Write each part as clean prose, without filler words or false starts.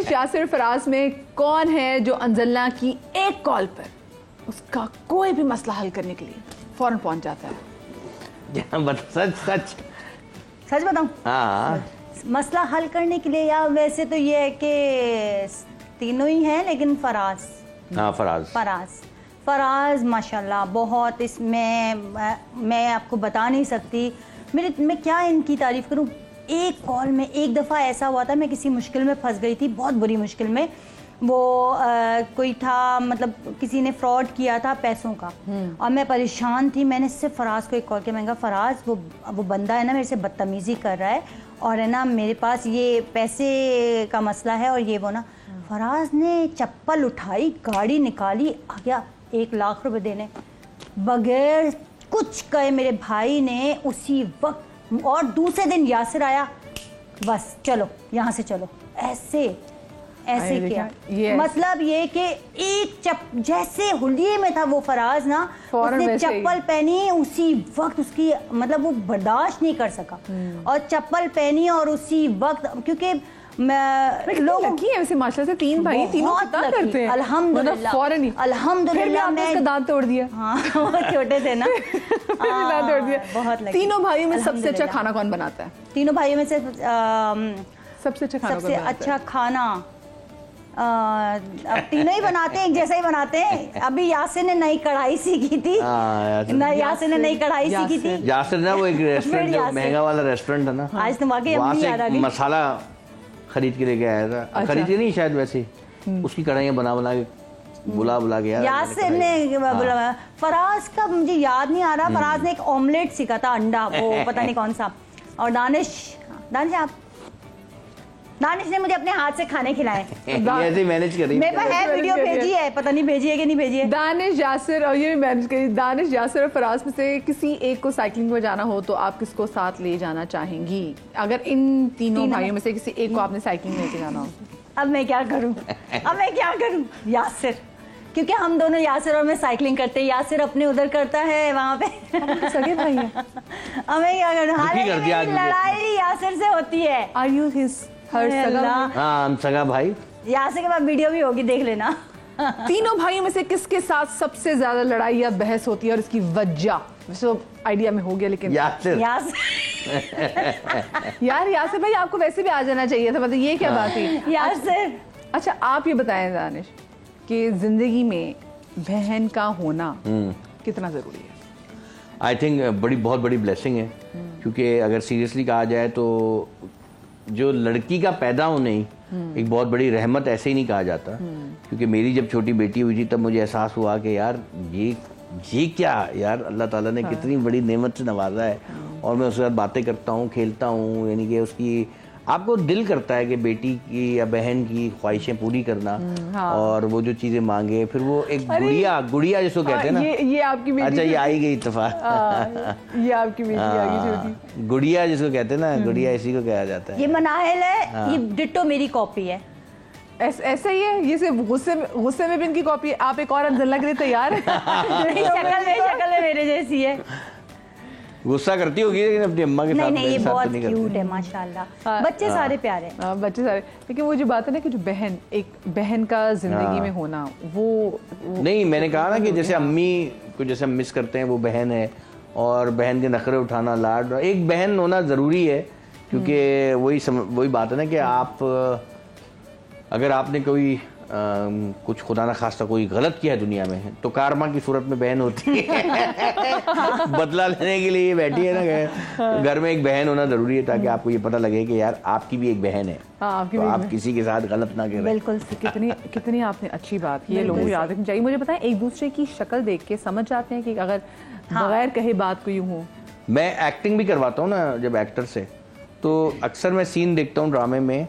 दानिश, यासिर, फराज में कौन है जो अंजलना की एक कॉल पर उसका कोई भी मसला हल करने के लिए फौरन पहुंच जाता है? सच बताऊं? हाँ, मसला हल करने के लिए, या वैसे तो ये है कि तीनों ही हैं, लेकिन फराज माशाल्लाह बहुत, इसमें मैं आपको बता नहीं सकती। मैं क्या इनकी तारीफ करूं। एक कॉल में एक दफ़ा ऐसा हुआ था, मैं किसी मुश्किल में फंस गई थी, बहुत बुरी मुश्किल में। वो कोई था, मतलब किसी ने फ्रॉड किया था पैसों का, और मैं परेशान थी। मैंने सिर्फ फराज को एक कॉल किया, मैंने कहा फराज वो बंदा है ना मेरे से बदतमीज़ी कर रहा है, और है ना मेरे पास ये पैसे का मसला है और ये वो ना। फराज ने चप्पल उठाई, गाड़ी निकाली, आ गया 1 लाख रुपए देने, बगैर कुछ कहे मेरे भाई ने उसी वक्त। और दूसरे दिन यासिर आया, बस चलो यहाँ से चलो, ऐसे किया। मतलब ये कि जैसे हुलिये में था वो फराज ना, उसने चप्पल पहनी उसी वक्त, उसकी मतलब वो बर्दाश्त नहीं कर सका, और चप्पल पहनी और उसी वक्त, क्योंकि लोग लकी है वैसे माशाल्लाह से, 3 भाई, तीनों कितना करते हैं अल्हम्दुलिल्लाह। मैं दांत तोड़ दिया। हाँ, वो छोटे थे ना। दांत तोड़ दिया। बहुत लकी। तीनों भाइयों में सबसे अच्छा खाना कौन बनाता है? तीनों भाइयों में से सबसे अच्छा खाना अब तीनों ही बनाते हैं, एक जैसा ही बनाते हैं। अभी यासिर ने नई कढ़ाई सीखी थी। यासिर ने नई कढ़ाई सीखी थी। यासिर ना वो एक रेस्टोरेंट, जो महंगा वाला रेस्टोरेंट है ना, आज तुम आगे मसाला खरीद के लेके आया था। अच्छा। खरीद के नहीं शायद, वैसे उसकी कढ़ाइयाँ बना के बुला के यासिर ने बोला। फराज का मुझे याद नहीं आ रहा, फराज ने एक ऑमलेट सीखा था, अंडा, वो पता नहीं कौन सा। और दानिश ने मुझे अपने हाथ से खाने खिलाए। ऐसे मैनेज कर रही है। मेरे पास है वीडियो, भेजी है, पता नहीं भेजी है कि नहीं भेजी है। दानिश, यासिर, और ये मैनेज करी। दानिश, यासिर और फराज में से किसी एक को साइकिलिंग में जाना हो तो आप किसको साथ ले जाना चाहेंगी? अगर इन तीनों भाइयों में से किसी एक को आपने साइकिलिंग लेके जाना हो? अब मैं क्या करूं? यासिर, क्योंकि हम दोनों, यासिर और मैं साइकिलिंग करते हैं। यासिर अपने उधर करता है वहाँ पे, सगे भाई है। अब मैं क्या करूं? लड़ाई यासिर से होती है। Are you his सगा भाई? यासिर के बाद वीडियो भी होगी, देख लेना। तीनों भाइयों में से किसके साथ सबसे ज्यादा लड़ाई या बहस होती है और इसकी वजह? वैसे आइडिया में हो गया, लेकिन यासिर। यार यासिर भाई, आपको वैसे भी आ जाना चाहिए था, मतलब ये क्या बात है यासिर? अच्छा, आप ये बताएं दानिश कि जिंदगी में बहन का होना कितना जरूरी है? आई थिंक बहुत बड़ी ब्लेसिंग है, क्योंकि अगर सीरियसली कहा जाए तो जो लड़की का पैदा होना ही एक बहुत बड़ी रहमत, ऐसे ही नहीं कहा जाता। क्योंकि मेरी जब छोटी बेटी हुई थी तब मुझे एहसास हुआ कि यार ये क्या, यार अल्लाह ताला ने कितनी बड़ी नेमत से नवाजा है। और मैं उसके साथ बातें करता हूँ, खेलता हूँ, यानी कि उसकी, आपको दिल करता है कि बेटी की या बहन की ख्वाहिशें पूरी करना। और वो जो चीजें मांगे, फिर वो एक गुड़िया जिसको कहते हैं ना, ये आपकी बेटी। अच्छा, ये आई गई इत्तेफाक। ये आपकी बेटी आ गई छोटी। गुड़िया जिसको कहते हैं ना, गुड़िया इसी को कहा जाता है। ये मनाहिल है, ये डिट्टो मेरी कॉपी है। ऐसा ही है, ये सिर्फ गुस्से में भी इनकी कॉपी है। आप एक और अंजलना के लिए तैयार है? शक्ल में मेरे जैसी है। गुस्सा करती होगी लेकिन अपनी अम्मा के साथ। नहीं, ये बहुत क्यूट है माशाल्लाह। बच्चे सारे प्यारे हैं। बच्चे सारे, लेकिन वो जो बात है ना कि जो एक बहन का जिंदगी में होना, वो नहीं, मैंने कहा ना कि जैसे अम्मी को जैसे हम मिस करते हैं, वो बहन है, और बहन के नखरे उठाना, लाड, एक बहन होना ज़रूरी है। क्योंकि वही बात है ना कि आप, अगर आपने कोई कुछ खुदा ना खास्ता कोई गलत किया है दुनिया में, तो कारमा की सूरत में बहन होती है। बदला लेने के लिए बैठी है ना घर में, एक बहन होना जरूरी है, ताकि आपको ये पता लगे कि यार आपकी भी एक बहन है। तो आप किसी के साथ गलत ना करें। बिल्कुल, कितनी आपने अच्छी बात की है, लोगों को याद रखनी चाहिए। मुझे बताएं, एक दूसरे की शक्ल देख के समझ जाते हैं कि अगर बगैर कहे बात कोई हो? मैं एक्टिंग भी करवाता हूँ ना जब एक्टर से, तो अक्सर मैं सीन देखता हूँ ड्रामे में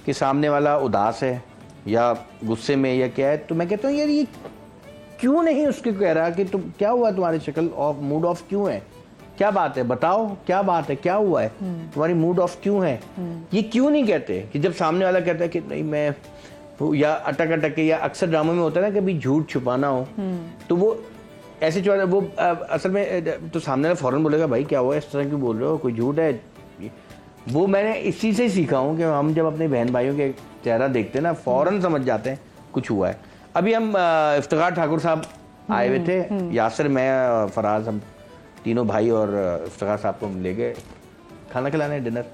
कि सामने वाला उदास है या गुस्से में या क्या है, तो मैं कहता हूँ यार ये क्यों नहीं उसके कह रहा कि तुम क्या हुआ, तुम्हारी शक्ल ऑफ, मूड ऑफ क्यों है, क्या बात है, बताओ क्या बात है, क्या हुआ है, तुम्हारी मूड ऑफ क्यों है। ये क्यों नहीं कहते कि जब सामने वाला कहता है कि नहीं मैं, या अटक के, या अक्सर ड्रामों में होता है ना कभी झूठ छुपाना हो, तो वो ऐसे वो असल में तो सामने वाला फौरन बोलेगा भाई क्या हुआ, इस तरह क्यों बोल रहे हो, कोई झूठ है। वो मैंने इसी से सीखा हूँ कि हम जब अपने बहन भाइयों के चेहरा देखते हैं ना, फौरन समझ जाते हैं कुछ हुआ है। अभी हम इफ्तिखार ठाकुर साहब आए हुए थे, यासिर, मैं, फराज, हम तीनों भाई और इफ्तिखार साहब को ले गए खाना खिलाने, डिनर।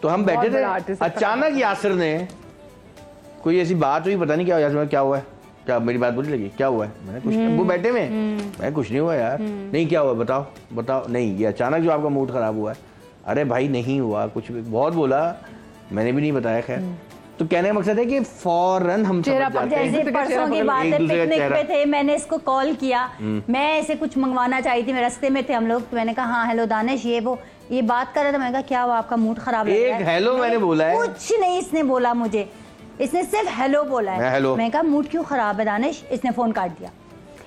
तो हम बैठे थे, अचानक यासिर ने कोई ऐसी बात हुई, पता नहीं क्या, यासिर क्या हुआ है, क्या मेरी बात बुरी लगी, क्या हुआ है? मैंने कुछ नहीं, वो बैठे में, मैं कुछ नहीं हुआ यार। नहीं क्या हुआ, बताओ बताओ। नहीं, ये अचानक जो आपका मूड खराब हुआ है। अरे भाई नहीं हुआ कुछ भी, बहुत बोला, मैंने भी नहीं बताया। खैर, तो कहने का मकसद है कि फौरन हम समझ जाते हैं। जैसे परसों की बात है, पिकनिक पे थे, मैंने इसको कॉल किया, मैं ऐसे कुछ मंगवाना चाही थी, रास्ते में थे हम लोग, तो मैंने कहा हाँ हेलो दानिश, ये बात कर रहा था। मैंने कहा क्या हुआ, आपका मूड खराब लग रहा है? एक हेलो मैंने बोला है, कुछ नहीं इसने बोला मुझे, इसने सिर्फ हेलो बोला है। हेलो, मैंने कहा मूड क्यों खराब है दानिश? इसने फोन काट दिया।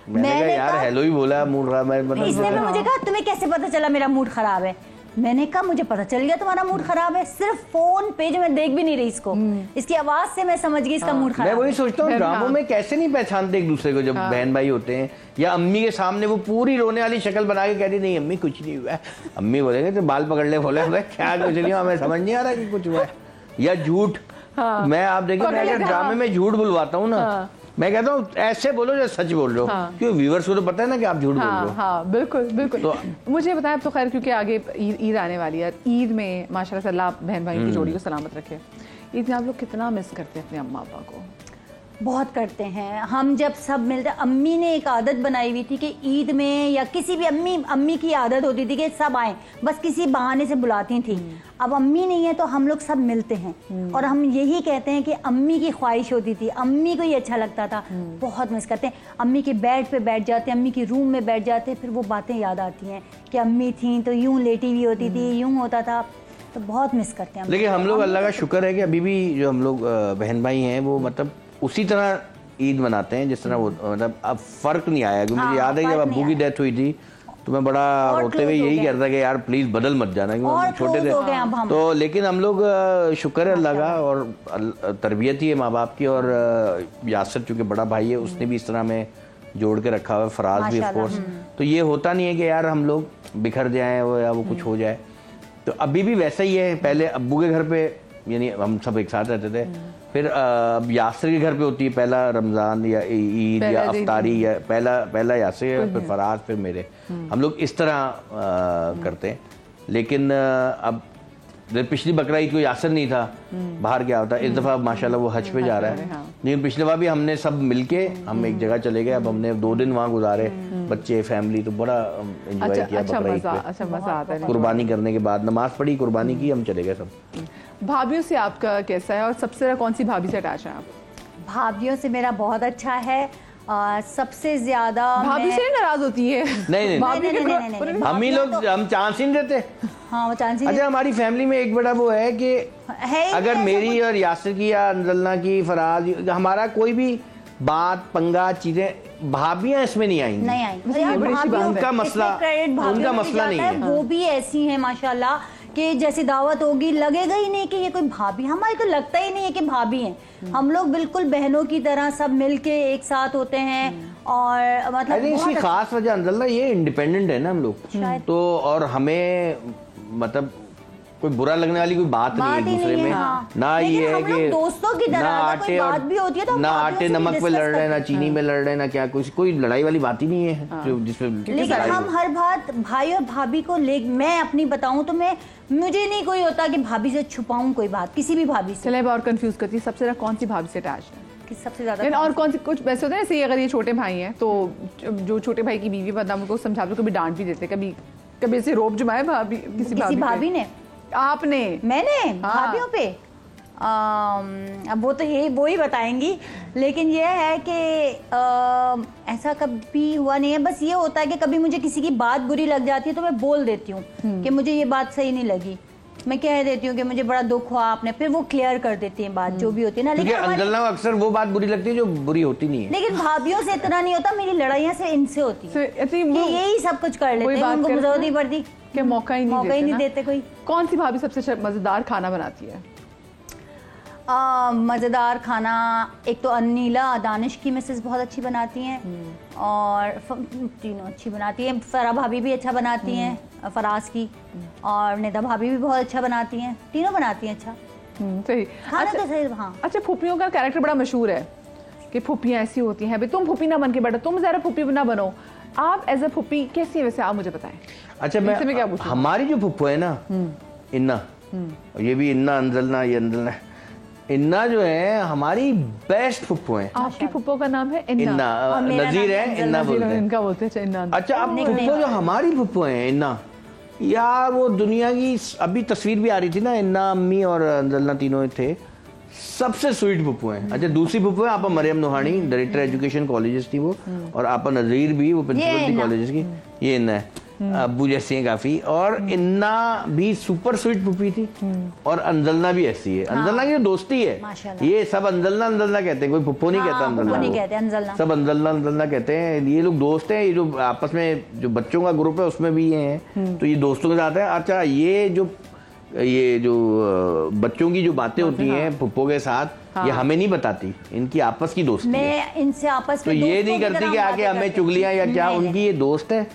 मैंने कहा यार हेलो ही बोला, मूड खराब है। इसने भी मुझे कहा तुम्हें कैसे पता चला मेरा मूड खराब है? मैंने कहा मुझे पता चल गया तुम्हारा मूड खराब है, सिर्फ फोन पे, जो मैं देख भी नहीं रही इसको, इसकी आवाज से मैं समझ गई इसका मूड खराब है। मैं वही सोचता हूँ ड्रामों में कैसे नहीं पहचानते एक दूसरे को, जब बहन भाई होते हैं, या अम्मी के सामने वो पूरी रोने वाली शक्ल बना के कहती नहीं अम्मी कुछ नहीं हुआ है, अम्मी बोलेंगे तो बाल पकड़ ले, बोले क्या कुछ नहीं हुआ, हमें समझ नहीं आ रहा कि कुछ हुआ है। या झूठ, मैं आप देखिए, मैं अगर ड्रामे में झूठ बुलवाता हूँ ना, मैं कहता हूँ ऐसे बोलो जो सच बोल रहे हो, क्यों व्यूअर्स को तो पता है ना कि आप झूठ बोल रहे हो। हाँ बिल्कुल बिल्कुल। तो मुझे बताएं, अब तो खैर क्योंकि आगे ईद आने वाली है, ईद में माशाल्लाह से अल्लाह बहन भाई की जोड़ी को सलामत रखे, ईद में आप लोग कितना मिस करते हैं अपने अम्मा पापा को? बहुत करते हैं हम, जब सब मिलते। अम्मी ने एक आदत बनाई हुई थी कि ईद में या किसी भी, अम्मी की आदत होती थी कि सब आए, बस किसी बहाने से बुलाती थी। अब अम्मी नहीं है तो हम लोग सब मिलते हैं, और हम यही कहते हैं कि अम्मी की ख्वाहिश होती थी, अम्मी को ही अच्छा लगता था। बहुत मिस करते हैं, अम्मी के बेड पे बैठ जाते, अम्मी की रूम में बैठ जाते, फिर वो बातें याद आती हैं कि अम्मी थी तो यूं लेटी हुई होती थी, यूं होता था, तो बहुत मिस करते हैं। लेकिन हम लोग अल्लाह का शुक्र है कि अभी भी जो हम लोग बहन भाई हैं वो मतलब उसी तरह ईद मनाते हैं जिस तरह वो, मतलब अब फर्क नहीं आया। क्योंकि मुझे याद है जब अब्बू की डेथ हुई थी तो मैं बड़ा रोते हुए यही कहता था कि यार प्लीज बदल मत जाना, क्योंकि छोटे थे तो। लेकिन हम लोग शुक्र है अल्लाह का, और तरबियत ही है माँ बाप की, और यासिर चूंकि बड़ा भाई है उसने भी इस तरह में जोड़ के रखा हुआ है, फराज भी ऑफ कोर्स। तो ये होता नहीं है कि यार हम लोग बिखर जाएं या वो कुछ हो जाए, तो अभी भी वैसा ही है। पहले अब्बू के घर पे यानी हम सब एक साथ रहते थे, फिर अब यासिर के घर पे होती है पहला रमज़ान या ईद या अफ्तारी, या पहला यासिर, फिर फराज, फिर मेरे, हम लोग इस तरह करते हैं। लेकिन अब पिछली बकरा ईद को यासिर नहीं था, बाहर गया होता, इस दफ़ा माशाल्लाह वो हज पे जा रहा है। लेकिन पिछले बार भी हमने सब मिलके हम एक जगह चले गए, अब हमने 2 दिन वहाँ गुजारे, बच्चे फैमिली, तो बड़ा एंजॉय किया बकरा ईद पे। मजा आता है। कुर्बानी करने के बाद नमाज पढ़ी, कुर्बानी की, हम चले गए सब। भाभीयों से आपका कैसा है, और सबसे ज्यादा कौन सी भाभी से अटैच है आप? भाभीयों से मेरा बहुत अच्छा है, सबसे ज्यादा भाभी से नाराज होती है? नहीं, हम ही लोग, हम चांस ही नहीं देते। हाँ, वो चांस ही। अच्छा, हमारी फैमिली में एक बड़ा वो है कि अगर मेरी और यासिर की या अंजलना की, फराज, हमारा कोई भी बात पंगा चीजें, भाभियां इसमें नहीं आएंगी, नहीं आएंगी। उनका मसला नहीं है। वो भी ऐसी हैं माशाल्लाह कि जैसी दावत होगी लगेगा ही नहीं कि ये कोई भाभी, हमारी तो लगता ही नहीं है कि भाभी हैं। हम लोग बिल्कुल बहनों की तरह सब मिलके एक साथ होते हैं, और मतलब इसकी खास वजह अंदर ये इंडिपेंडेंट है ना हम लोग तो, और हमें मतलब कोई बुरा लगने वाली कोई बात नहीं है एक दूसरे में। ना ये है कि दोस्तों की तरह ना आटे और ना आटे नमक पे लड़ रहे हैं, ना चीनी में लड़ रहे हैं, ना क्या, कोई लड़ाई वाली बात ही नहीं है जो जिसमें। लेकिन हम हर बात भाई और भाभी को ले, मैं अपनी बताऊं तो मुझे नहीं कोई होता कि भाभी से छुपाऊं कोई बात, किसी भी भाभी से। चले और कंफ्यूज करती, सबसे ज्यादा कौन सी भाभी से अटैच है? सबसे ज्यादा और कौन सी? कुछ वैसे होते हैं जैसे अगर ये छोटे भाई हैं तो जो छोटे भाई की बीवी बदनाम, उनको समझाते, कभी डांट भी देते, कभी ऐसे रोब जमाए भाभी, किसी भाभी ने, आपने, मैंने भाभीयों पे, अब वो तो वो ही बताएंगी। लेकिन ये है कि ऐसा कभी हुआ नहीं है, बस ये होता है कि कभी मुझे किसी की बात बुरी लग जाती है तो मैं बोल देती हूँ कि मुझे ये बात सही नहीं लगी, मैं कह देती हूँ कि मुझे बड़ा दुख हुआ आपने, फिर वो क्लियर कर देती है बात जो भी होती है ना। लेकिन अंजलना अक्सर वो बात बुरी लगती है जो बुरी होती नहीं है। लेकिन भाभीयों से इतना नहीं होता, मेरी लड़ाइयाँ से इनसे होती है कि यही सब कुछ कर लेते हैं, उनको जरूरत नहीं पड़ती कि मौका ही नहीं देते कोई। कौन सी भाभी सबसे मजेदार खाना बनाती है? मज़ेदार खाना एक तो अनीला दानिश की मिसेस बहुत अच्छी बनाती हैं और तीनों अच्छी बनाती हैं। फरा भाभी भी अच्छा बनाती हैं फराज की, और निदा भाभी भी बहुत अच्छा बनाती हैं। तीनों बनाती हैं अच्छा सही। खाना अच्छा, तो सही। हाँ अच्छा, फूफियों का कैरेक्टर बड़ा मशहूर है कि फूफियाँ ऐसी होती हैं, भाई तुम फूफी ना बन के बैठो, तुम ज़रा फूफी ना बनो। आप एज ए फूफी कैसी है वैसे, आप मुझे बताएं। अच्छा, मैं क्या पूछूं? हमारी जो फुप्पो है ना, इन्ना, ये भी इन्ना अंजलना, ये अंजलना, इन्ना जो है हमारी बेस्ट फुप्पो है। आपकी फुप्पो का नाम है इन्ना, नजीर है, इन्ना बोलते हैं। इनका बोलते हैं इन्ना। अच्छा, अब फुप्पो जो हमारी फुप्पो है इन्ना, यार वो दुनिया की अभी तस्वीर भी आ रही थी ना, इन्ना, अम्मी और अंजलना तीनों थे, सबसे स्वीट फुप्पो हैं। अच्छा, दूसरी फुप्पो है आपा Maryam Nohani, director education colleges थी वो, और आपा नजीर भी, वो प्रिंसिपल थी कॉलेजेस की। ये इन्ना है, अब्बू जैसी हैं काफी, और इन्ना भी सुपर स्वीट पुप्पी थी, और अंजलना भी ऐसी है। अंजलना की जो दोस्ती है, ये सब अंजलना अंजलना कहते हैं, कोई पुप्पो नहीं कहता अंजलना, सब अंजलना अंजलना कहते हैं। ये लोग दोस्त हैं, ये जो आपस में जो बच्चों का ग्रुप है उसमें भी ये हैं, तो ये दोस्तों के साथ है। अच्छा, ये जो बच्चों की जो बातें होती हैं पुप्पो के साथ, ये हमें नहीं बताती, इनकी आपस की दोस्ती है। मैं इनसे आपस तो में ये नहीं करती कि आके हमें चुगलियां या क्या, उनकी ये दोस्त है,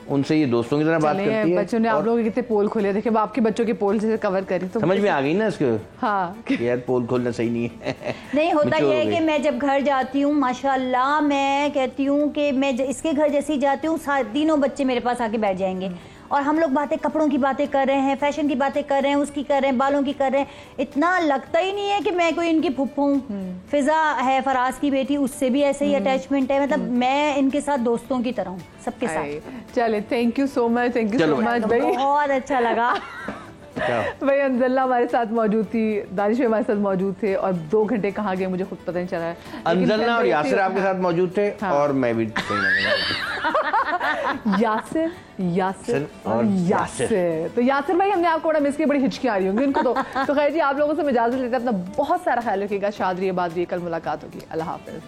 उनसे ये दोस्तों की तरह बात करती है। बच्चों ने आप लोगों के कितने पोल खोले, देखिए आपके बच्चों के पोल से कवर करी तो समझ में आ गई ना इसको। हाँ, यार पोल खोलना सही नहीं है। नहीं होता ये है कि मैं जब घर जाती हूँ माशाल्लाह, मैं कहती हूँ कि मैं इसके घर जैसी जाती हूँ, तीनों बच्चे मेरे पास आके बैठ जाएंगे और हम लोग बातें, कपड़ों की बातें कर रहे हैं, फैशन की बातें कर रहे हैं, उसकी कर रहे हैं, बालों की कर रहे हैं। इतना लगता ही नहीं है कि मैं कोई इनकी फुप्पो हूँ। फिजा है फराज की बेटी, उससे भी ऐसे ही अटैचमेंट है, मतलब मैं इनके साथ दोस्तों की तरह हूँ सबके साथ। चले, thank you so much, thank you so much भाई, बहुत अच्छा लगा। भाई अंजलना हमारे साथ मौजूद थी, दानिश भी हमारे साथ मौजूद थे, और 2 घंटे कहाँ गए मुझे खुद पता नहीं चला है। अंजलना और यासिर आपके साथ मौजूद थे, और मैं भी यासिर और यासिर। तो यासिर भाई, हमने आपको बड़ा मिस किया, बड़ी हिचकी आ रही होंगी उनको तो खैर जी, आप लोगों से मैं इजाजत लेते हैं, अपना बहुत सारा ख्याल रखिएगा। शाद रहिए, बात रहिए, कल मुलाकात होगी। अल्लाह हाफिज।